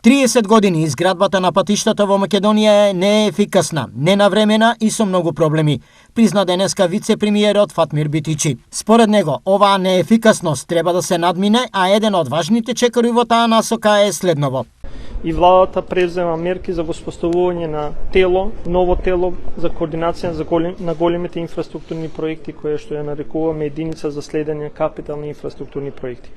30 години изградбата на патиштата во Македонија е неефикасна, ненавремена и со многу проблеми, призна денеска вице-премиерот Фатмир Битичи. Според него, оваа неефикасност треба да се надмине, а еден од важните чекори во таа насока е следново. И владата презема мерки за воспоставување на ново тело за координација на големите инфраструктурни проекти, која што ја нарекуваме единица за следење капитални инфраструктурни проекти,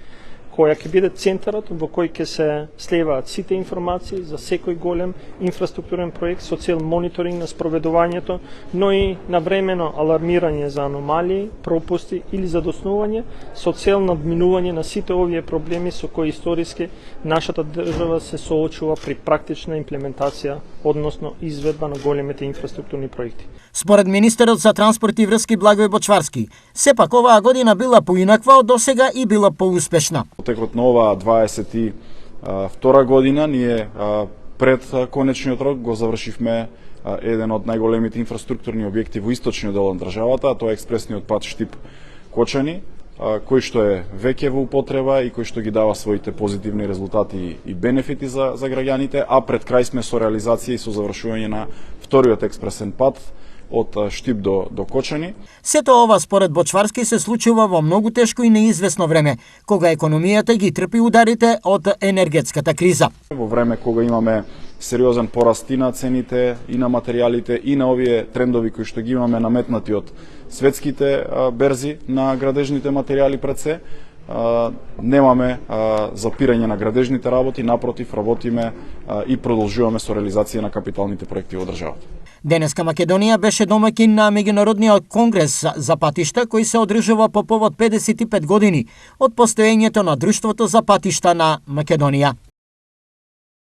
која ќе биде центарот во кој ќе се слеваат сите информации за секој голем инфраструктурен проект со цел мониторинг на спроведувањето, но и навремено алармирање за аномалии, пропусти или задоснување со цел надминување на сите овие проблеми со кои историски нашата држава се соочува при практична имплементација, односно изведба на големите инфраструктурни проекти. Според министерот за транспорт и врски Благој Бочварски, сепак оваа година била поинаква од досега и била поуспешна. Текот на оваа 22 година ние пред конечниот рок го завршивме еден од најголемите инфраструктурни објекти во источниот дел на државата, а тоа е експресниот пат Штип-Кочани, кој што е веќе во употреба и кој што ги дава своите позитивни резултати и бенефити за граѓаните, а пред крај сме со реализација и со завршување на вториот експресен пат од Штип до Кочани. Сето ова според Бочварски се случува во многу тешко и неизвестно време, кога економијата ги трпи ударите од енергетската криза. Во време кога имаме сериозен пораст и на цените, и на материјалите, и на овие трендови кои што ги имаме наметнати од светските берзи на градежните материјали пред се, немаме запирање на градежните работи, напротив, работиме и продолжуваме со реализација на капиталните проекти во државата. Денеска Македонија беше домаќин на меѓународниот конгрес за патишта кој се одржува по повод 55 години од постоењето на Друштвото за патишта на Македонија.